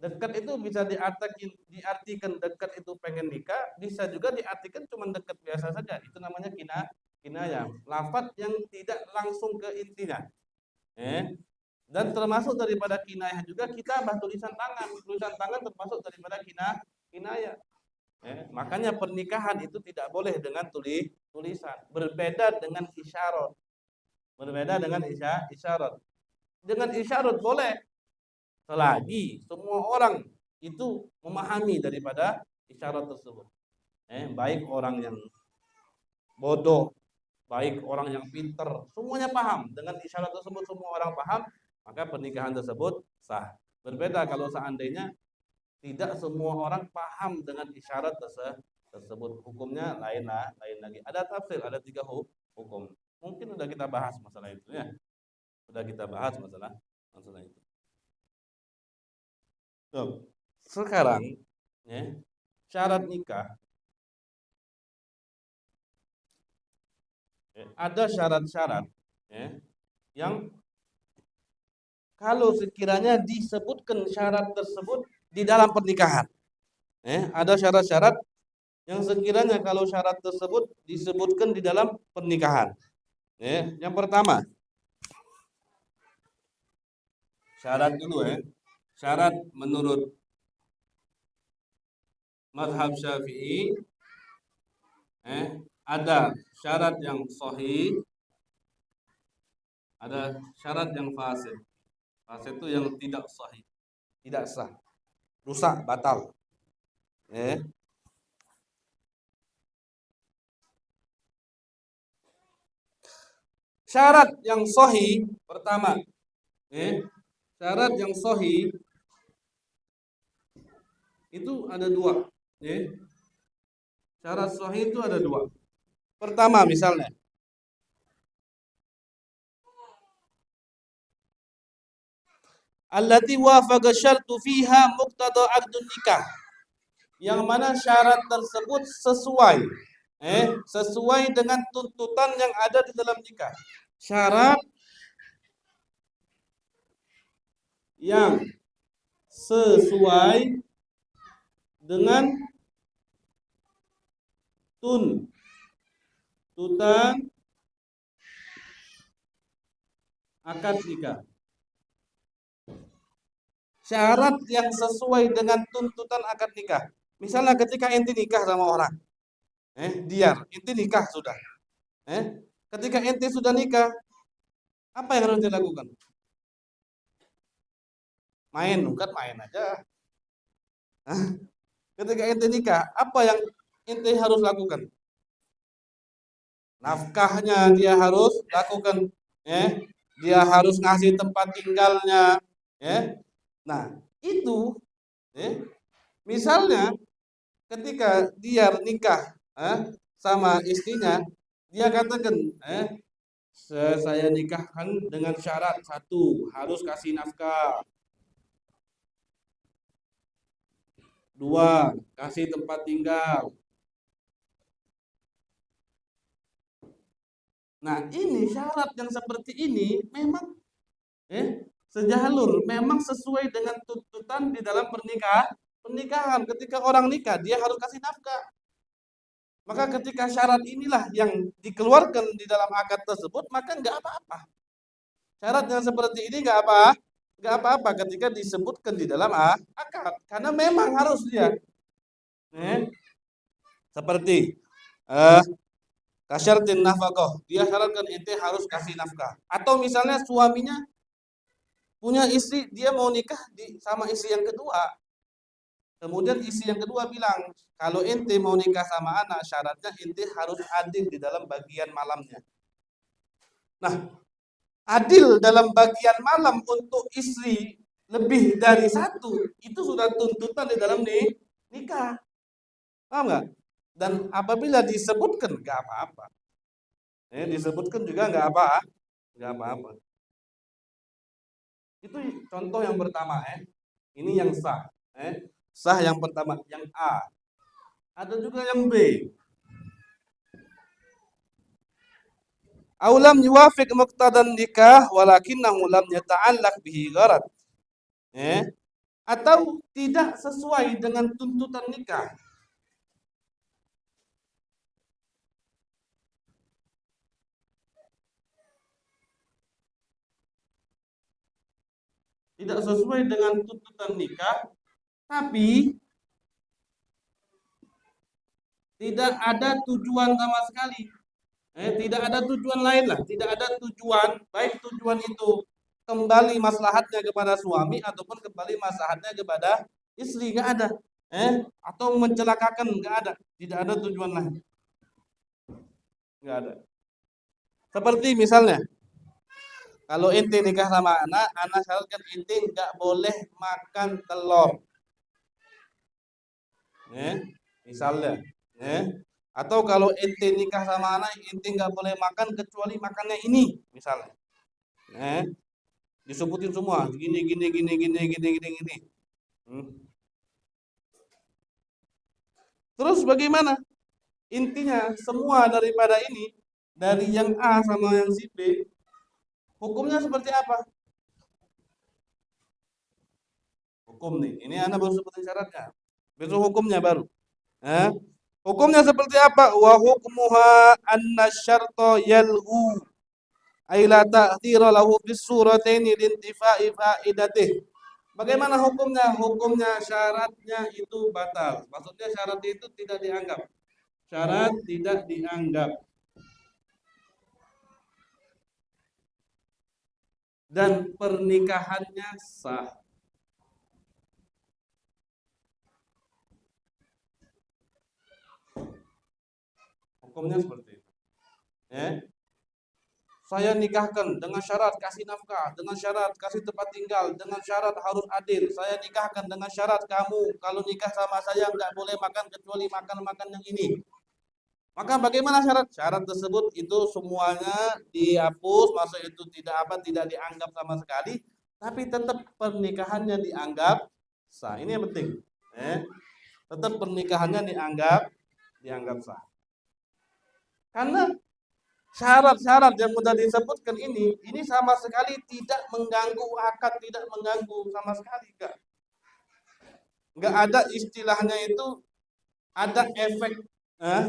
Dekat itu bisa diartikan dekat itu pengen nikah, bisa juga diartikan cuma dekat biasa saja. Itu namanya kinayah. Lafaz yang tidak langsung ke intinya. Dan termasuk daripada kinayah juga kitabah, tulisan tangan. Tulisan tangan termasuk daripada kinayah. Makanya pernikahan itu tidak boleh dengan tulisan. Berbeda dengan isyarat. Berbeda dengan isyarat. Dengan isyarat boleh, selagi semua orang itu memahami daripada isyarat tersebut. Baik orang yang bodoh, baik orang yang pinter, semuanya paham. Dengan isyarat tersebut semua orang paham, maka pernikahan tersebut sah. Berbeda kalau seandainya tidak semua orang paham dengan isyarat tersebut, hukumnya lain lagi. Ada tafsir, ada 3 hukum. Mungkin sudah kita bahas masalah itu ya. Sudah kita bahas masalah itu. Sekarang syarat nikah, ada syarat-syarat yang kalau sekiranya disebutkan syarat tersebut di dalam pernikahan, ada syarat-syarat yang sekiranya kalau syarat tersebut disebutkan di dalam pernikahan. Yang pertama, syarat dulu syarat menurut mazhab Syafi'i, ada syarat yang sahih, ada syarat yang fasid. Fasid itu yang tidak sahih, tidak sah, rusak, batal. Syarat yang sahih pertama, syarat yang sahih itu ada 2. Syarat sahih itu ada 2. Pertama misalnya, allati wafaqa syartu fiha muqtada aqdun nikah. yang mana syarat tersebut sesuai dengan tuntutan yang ada di dalam nikah. Syarat yang sesuai dengan tuntutan akad nikah. Syarat yang sesuai dengan tuntutan akad nikah. Misalnya ketika ente nikah sama orang, ente nikah sudah. Ketika ente sudah nikah, apa yang harus dilakukan? Bukan main aja. Ketika ente nikah, apa yang ente harus lakukan? Nafkahnya dia harus lakukan, dia harus ngasih tempat tinggalnya, Nah, itu, misalnya ketika dia nikah sama istrinya, dia katakan, saya nikahkan dengan syarat satu, harus kasih nafkah. 2, kasih tempat tinggal. Nah, ini syarat yang seperti ini memang sejalur, memang sesuai dengan tuntutan di dalam pernikahan. Ketika orang nikah, dia harus kasih nafkah. Maka ketika syarat inilah yang dikeluarkan di dalam akad tersebut, maka nggak apa-apa. Syarat yang seperti ini nggak apa-apa ketika disebutkan di dalam akad, karena memang harus dia. Seperti kasyartin nafkah, dia syaratkan ente harus kasih nafkah. Atau misalnya suaminya punya istri, dia mau nikah sama istri yang kedua. Kemudian istri yang kedua bilang, kalau ente mau nikah sama anak, syaratnya ente harus adil di dalam bagian malamnya. Nah, adil dalam bagian malam untuk istri lebih dari satu, itu sudah tuntutan di dalam nikah. Paham nggak? Dan apabila disebutkan, nggak apa-apa. Disebutkan juga nggak apa-apa. Itu contoh yang pertama, Ini yang sah, Sah yang pertama, yang A. Ada juga yang B. Aulam yuwafiq muqtadan nikah walakinnahu lam yata'allaq bihi gharad. Atau tidak sesuai dengan tuntutan nikah. Tidak sesuai dengan tuntutan nikah, tapi tidak ada tujuan sama sekali. Tidak ada tujuan lain lah, tidak ada tujuan, baik tujuan itu kembali maslahatnya kepada suami ataupun kembali maslahatnya kepada istri, nggak ada. Atau mencelakakan, nggak ada, tidak ada tujuan lain, nggak ada. Seperti misalnya, kalau ente nikah sama anak syaratkan ente nggak boleh makan telur, misalnya, atau kalau ente nikah sama anak, ente nggak boleh makan kecuali makannya ini, misalnya, disebutin semua, gini. Terus bagaimana? Intinya semua daripada ini, dari yang A sama yang si B, hukumnya seperti apa? Hukum nih, ini Anda baru sebutin syaratnya, besok hukumnya baru. Hukumnya seperti apa? Wa hukmuha anna syarta yalhu ay la ta'thira lahu bis surataini lintifa'i fa'idatih. Bagaimana hukumnya? Hukumnya syaratnya itu batal. Maksudnya syarat itu tidak dianggap. Syarat tidak dianggap. Dan pernikahannya sah. Hukumnya seperti itu. Saya nikahkan dengan syarat kasih nafkah, dengan syarat kasih tempat tinggal, dengan syarat harus adil. Saya nikahkan dengan syarat kamu kalau nikah sama saya nggak boleh makan kecuali makan yang ini. Maka bagaimana syarat? Syarat tersebut itu semuanya dihapus, maksud itu tidak dianggap sama sekali, tapi tetap pernikahannya dianggap sah. Ini yang penting. tetap pernikahannya dianggap sah. Karena syarat-syarat yang sudah disebutkan ini sama sekali tidak mengganggu akad, tidak mengganggu sama sekali, enggak ada istilahnya itu ada efek,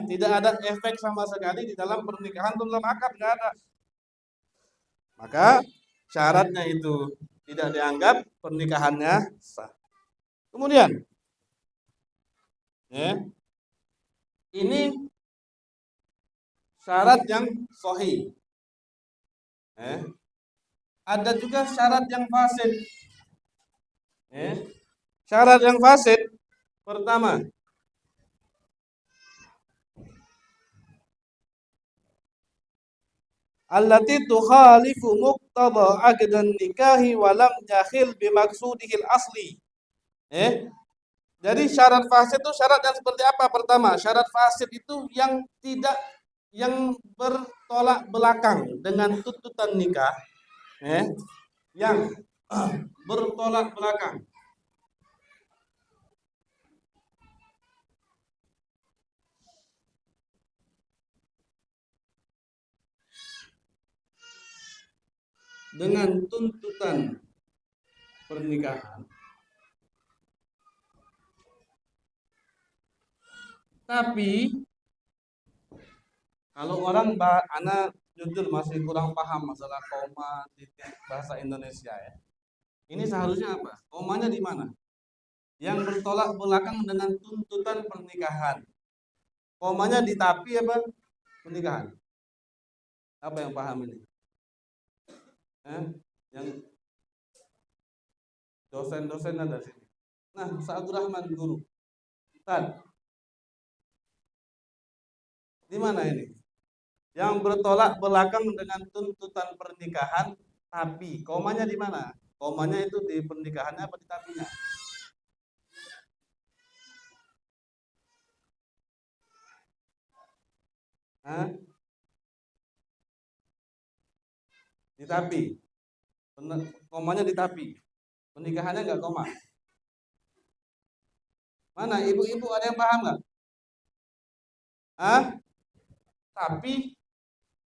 tidak ada efek sama sekali di dalam pernikahan, dalam akad enggak ada. Maka syaratnya itu tidak dianggap pernikahannya sah. Kemudian, ya, ini syarat yang sahih. Ada juga syarat yang fasid. Syarat yang fasid pertama, allati tukhalifu muqtada aqdan nikahi wa lam yakhil bimaksudihil asli. Jadi syarat fasid itu syarat yang seperti apa? Pertama, syarat fasid itu yang bertolak belakang dengan tuntutan nikah, yang bertolak belakang. Dengan tuntutan pernikahan. Tapi kalau orang anak jujur masih kurang paham masalah koma titik bahasa Indonesia ya. Ini seharusnya apa? Komanya di mana? Yang bertolak belakang dengan tuntutan pernikahan. Komanya di tapi apa? Pernikahan. Apa yang paham ini? Yang dosen-dosen ada sini. Nah, Ustaz Rahman guru. Ustaz, di mana ini? Yang bertolak belakang dengan tuntutan pernikahan, tapi komanya di mana? Komanya itu di pernikahannya apa di tapinya? Di tapi. Komanya di tapi. Pernikahannya enggak koma. Mana ibu-ibu ada yang paham enggak? Tapi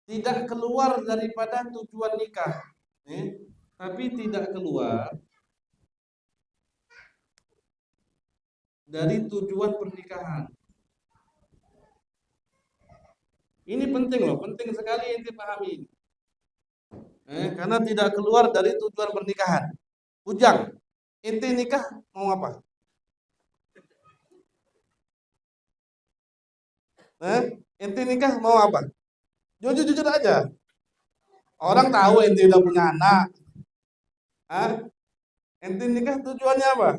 tidak keluar daripada tujuan nikah. Tapi tidak keluar dari tujuan pernikahan. Ini penting loh, penting sekali ente pahami. Karena tidak keluar dari tujuan pernikahan. Ujang, ente nikah mau apa? Ente nikah mau apa? Jujur-jujur aja. Orang tahu ente udah punya anak. Ente nikah tujuannya apa?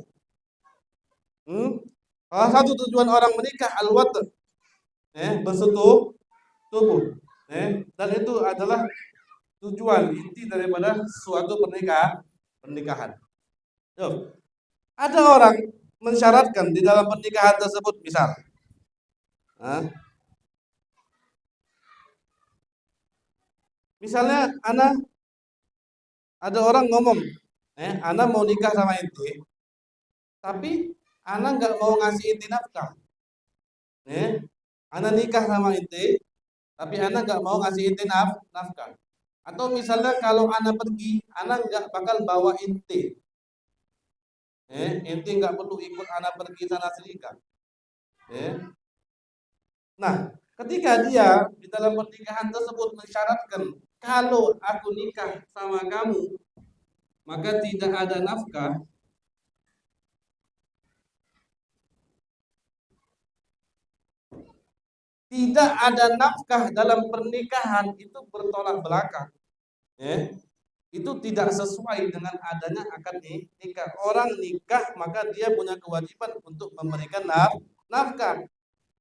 Salah satu tujuan orang menikah al-watr, bersetubuh tubuh. Dan itu adalah tujuan inti daripada suatu pernikahan. Ada orang mensyaratkan di dalam pernikahan tersebut, misal, misalnya ada orang ngomong, ana mau nikah sama ente, tapi ana nggak mau ngasih ente nafkah. Ana nikah sama ente, tapi ana nggak mau ngasih ente nafkah. Atau misalnya kalau ana pergi, ana nggak bakal bawa ente. Ente nggak perlu ikut ana pergi sana sini kan. Nah, ketika dia di dalam pernikahan tersebut mensyaratkan, kalau aku nikah sama kamu, maka tidak ada nafkah. Tidak ada nafkah dalam pernikahan itu bertolak belakang. Itu tidak sesuai dengan adanya akad nikah. Orang nikah maka dia punya kewajiban untuk memberikan nafkah.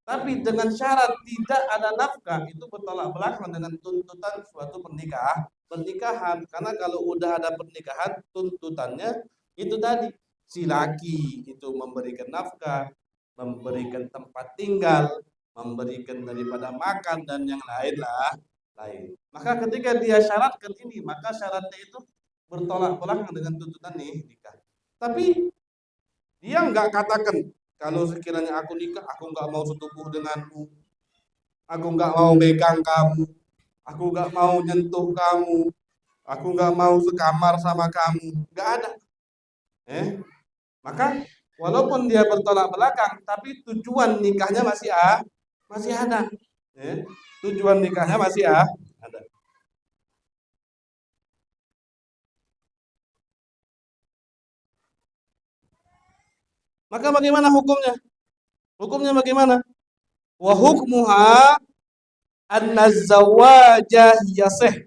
Tapi dengan syarat tidak ada nafkah itu bertolak belakang dengan tuntutan suatu pernikahan. Karena kalau udah ada pernikahan, tuntutannya itu tadi, si laki itu memberikan nafkah, memberikan tempat tinggal, memberikan daripada makan dan yang lain. Maka ketika dia syaratkan ini, maka syaratnya itu bertolak belakang dengan tuntutan nikah. Tapi dia nggak katakan kalau sekiranya aku nikah, aku nggak mau setubuh denganmu, aku nggak mau megang kamu, aku nggak mau nyentuh kamu, aku nggak mau sekamar sama kamu, nggak ada. Maka walaupun dia bertolak belakang, tapi tujuan nikahnya masih ada. Tujuan nikahnya masih ada. Maka bagaimana hukumnya? Hukumnya bagaimana? Wa hukmuha anna zawaja yasih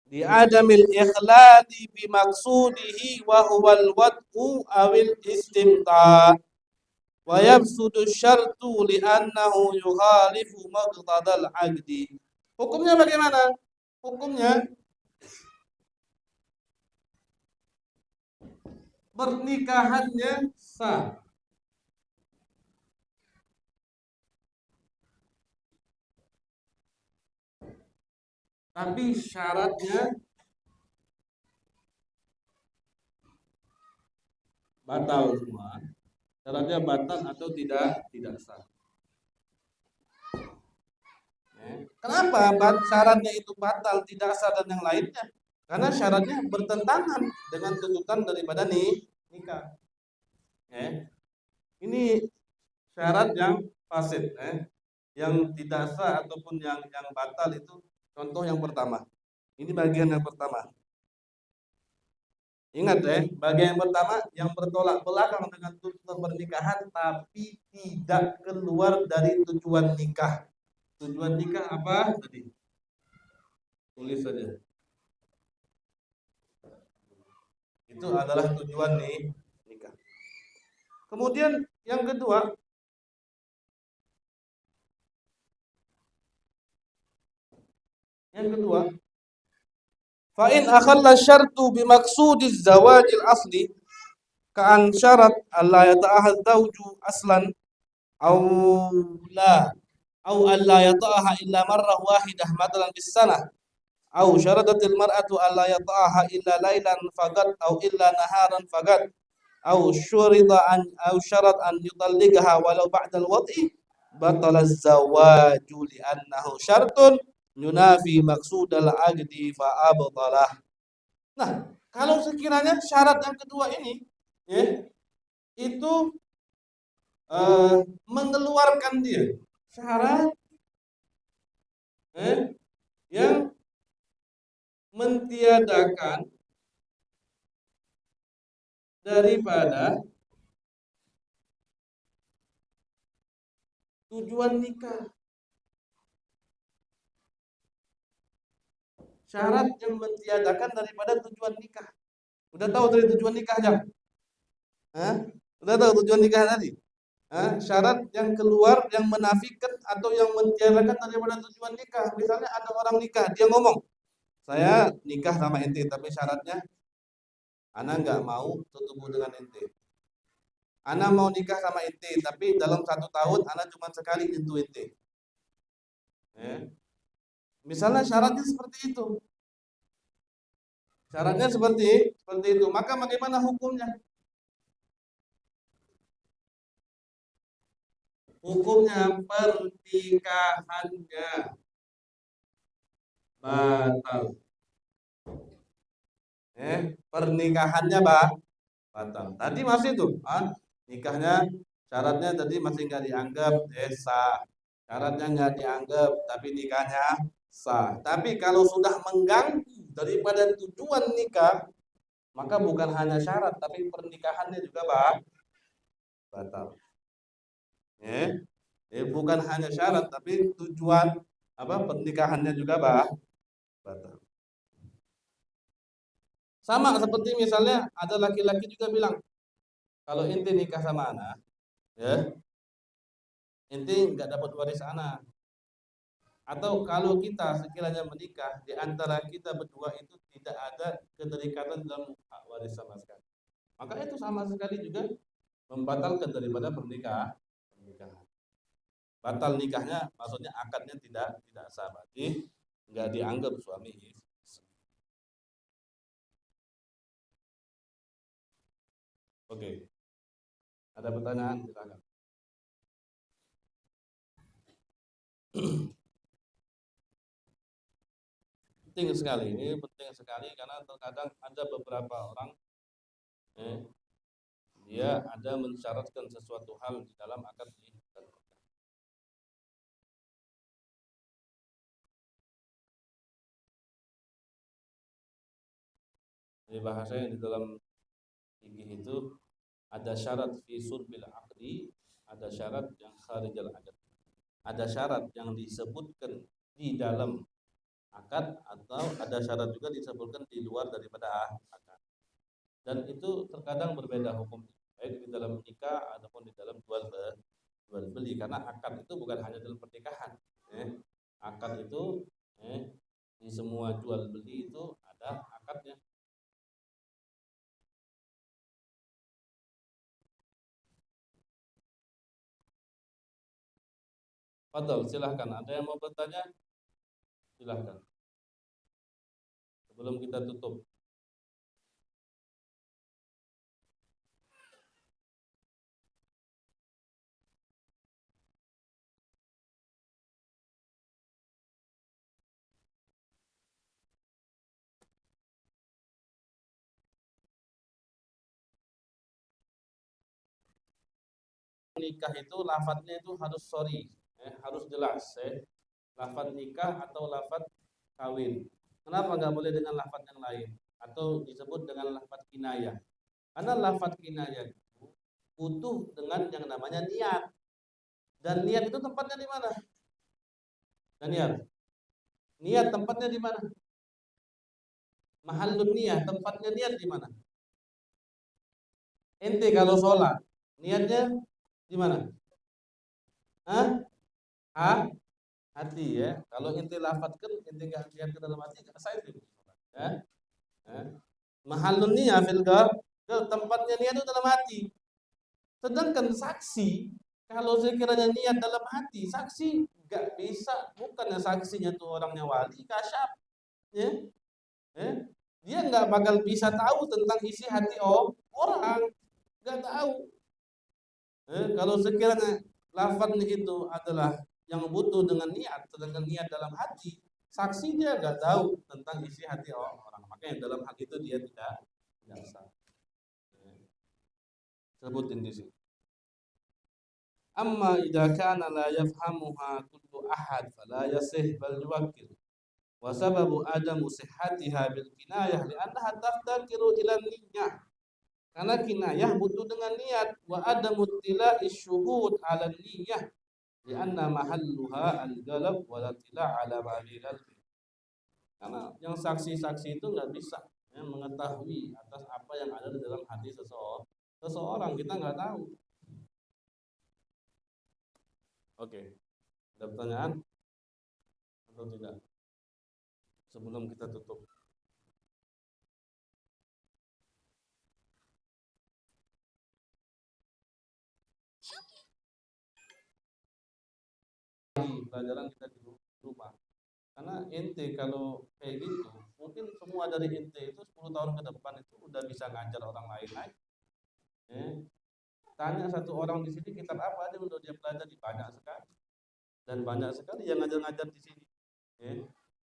di adamil ikhlali bi maqsudihi wa huwa al-wad'u awil istimta' wa yafsudu syartu li annahu yukhalifu maqtadal aqdi. Hukumnya bagaimana? Hukumnya pernikahannya sah. Tapi syaratnya batal semua. Syaratnya batal atau tidak sah. Kenapa syaratnya itu batal, tidak sah dan yang lainnya? Karena syaratnya bertentangan dengan tuntutan daripada nikah. Ini syarat yang fasid, yang tidak sah ataupun yang batal itu contoh yang pertama. Ini bagian yang pertama. Ingat bagian yang pertama yang bertolak belakang dengan tuntutan pernikahan tapi tidak keluar dari tujuan nikah. Tujuan nikah apa tadi? Tulis saja. Itu adalah tujuan nikah. Kemudian yang kedua, fa in akhalla syartu bi maqsudiz zawajil asli ka'an syarat alla yata'ahad zawju aslan aw la aw alla yata'aha illa marrah wahidah matalan bis sanah aw syaradatil mar'atu alla yata'aha illa lailan faqat aw illa naharan faqat aw syurida an aw syarat an yutalliqaha walau ba'dal wad'i batala zawaju li annahu syartun yunafi maqsudal aqdi fa abtalah. Nah, kalau sekiranya syarat yang kedua ini itu mengeluarkan dia syarat yang mentiadakan daripada tujuan nikah. Syarat yang mentiadakan daripada tujuan nikah. Udah tahu dari tujuan nikah jam? Udah tahu tujuan nikah tadi? Syarat yang keluar yang menafikan atau yang mentiadakan daripada tujuan nikah. Misalnya ada orang nikah, dia ngomong, saya nikah sama ente, tapi syaratnya ana nggak mau tutup dengan ente. Ana mau nikah sama ente, tapi dalam 1 tahun ana cuma sekali nyentuh ente. Misalnya syaratnya seperti itu. Syaratnya seperti itu. Maka bagaimana hukumnya? Hukumnya pernikahannya batal. Pernikahannya batal. Tadi masih tuh, nikahnya syaratnya tadi masih nggak dianggap sah. Syaratnya nggak dianggap, tapi nikahnya sah. Tapi kalau sudah mengganggu daripada tujuan nikah, maka bukan hanya syarat, tapi pernikahannya juga batal. Bukan hanya syarat, tapi tujuan pernikahannya juga batal. Sama seperti misalnya ada laki-laki juga bilang, kalau ente nikah sama anak, ente nggak dapat waris anak. Atau kalau kita sekiranya menikah, di antara kita berdua itu tidak ada keterikatan dalam hak waris sama sekali. Maka itu sama sekali juga membatalkan daripada pernikahan. Batal nikahnya, maksudnya akadnya tidak sah, berarti nggak dianggap suami istri. Oke. Ada pertanyaan? Silakan. Penting sekali, ini penting sekali karena terkadang ada beberapa orang dia ada mensyaratkan sesuatu hal di dalam akad nikah. Jadi bahasanya di dalam fikih itu ada syarat fi surbil aqdi, ada syarat yang kharijal aqd. Ada syarat yang disebutkan di dalam akad atau ada syarat juga disebutkan di luar daripada akad. Dan itu terkadang berbeda hukumnya, baik di dalam nikah ataupun di dalam jual beli, karena akad itu bukan hanya dalam pernikahan. Akad itu di semua jual beli itu ada akadnya. Fadol, silahkan. Ada yang mau bertanya? Silahkan. Sebelum kita tutup. Nikah itu lafadznya itu harus sorry, harus jelas. Lafadz nikah atau lafadz kawin. Kenapa nggak boleh dengan lafadz yang lain atau disebut dengan lafadz kinayah? Karena lafadz kinayah itu butuh dengan yang namanya niat. Dan niat itu tempatnya di mana? Daniel, niat tempatnya di mana? Mahallun niat, tempatnya niat di mana? Ente kalau sholat, niatnya di mana? Hah? Hati ya. Kalau ente lafadzkan, ente nggak niat ke dalam hati, nggak sah itu. Ya. Mahallun niat fil tempatnya niat itu dalam hati. Sedangkan saksi, kalau sekiranya niat dalam hati, saksi nggak bisa, bukannya saksinya tuh orangnya wali, kasyaf, ya, dia nggak bakal bisa tahu tentang isi hati orang, nggak tahu. Kalau sekiranya lafadznya itu adalah yang butuh dengan niat, sedangkan niat dalam hati, saksi dia nggak tahu tentang isi hati orang. Makanya dalam hal itu dia tidak sah. Sebutin di sini. Amma idza kana la yafhamuha kullu ahad fala yasih bal yuwakkil. Wa sababu adamu sihhatiha bil kinayah li'annaha taftakiru ila niyyah. Karena kinayah butuh dengan niat, wa adamu tila'i syuhud 'ala niyyah li'anna mahalluha al-ghalab wa la tila' 'ala ma'lil. Karena yang saksi-saksi itu nggak bisa mengetahui atas apa yang ada di dalam hati seseorang, kita nggak tahu. Oke, ada pertanyaan atau tidak? Sebelum kita tutup. Pelajaran kita di rumah. Karena ente kalau kayak gitu, mungkin semua dari ente itu 10 tahun ke depan itu udah bisa ngajar orang lain lagi. Tanya satu orang di sini kitab apa aja udah dia pelajari, banyak sekali. Dan banyak sekali yang ngajar-ngajar di sini.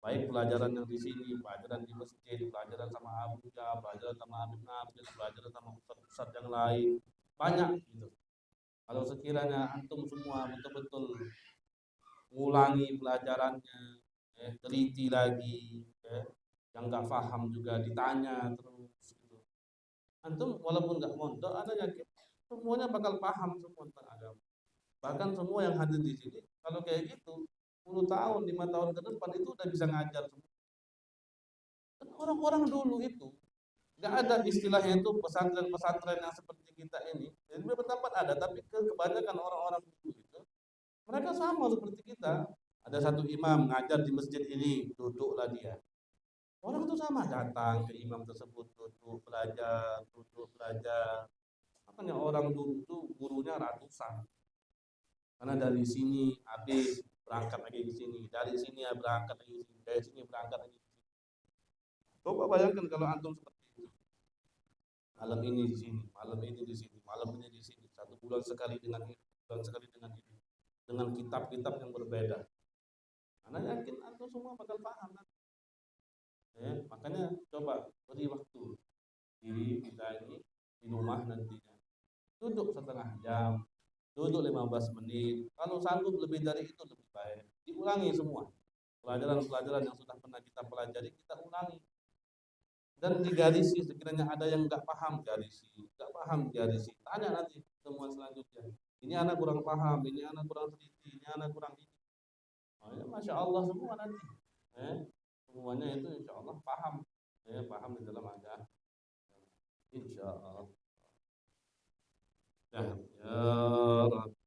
Baik pelajaran yang di sini, pelajaran di masjid, pelajaran sama Abu Jah, pelajaran sama Habib Nabil, pelajaran sama ustadz-ustadz yang lain, banyak gitu. Kalau sekiranya antum semua betul-betul ngulangi pelajarannya, teliti lagi, yang nggak paham juga ditanya terus gitu. Antum walaupun nggak mondok, ada yakin semuanya bakal paham semua tentang agama. Bahkan semua yang hadir di sini, kalau kayak gitu, 10 tahun, 5 tahun ke depan itu udah bisa ngajar semua. Dan orang-orang dulu itu nggak ada istilahnya itu pesantren-pesantren yang seperti kita ini. Jadi beberapa ada, tapi kebanyakan orang-orang dulu itu mereka sama seperti kita. Ada satu imam ngajar di masjid ini, duduklah dia. Orang itu sama datang ke imam tersebut, duduk belajar. Makanya orang dulu itu gurunya ratusan. Karena dari sini habis berangkat lagi ke sini, dari sini ya berangkat lagi ke sini, dari sini berangkat lagi ke sini. Coba bayangkan kalau antum seperti itu. Malam ini di sini, malam ini di sini, malam ini di sini. 1 bulan sekali dengan ini, bulan sekali dengan ini. Dengan kitab-kitab yang berbeda. Anak yakin antum semua bakal paham nanti. Makanya coba beri waktu diri kita ini di rumah nantinya. Duduk setengah jam, duduk 15 menit. Kalau sanggup lebih dari itu lebih baik. Diulangi semua. Pelajaran-pelajaran yang sudah pernah kita pelajari kita ulangi. Dan digarisi sekiranya ada yang nggak paham garisi, nggak paham garisi. Tanya nanti temuan selanjutnya. Ini anak kurang paham, ini anak kurang teliti, ini anak kurang ini. Oh, ya, Masya Allah semua nanti. Semuanya itu insya Allah paham. Paham di dalam agama. Insya Allah. Ya, ya Rabbi.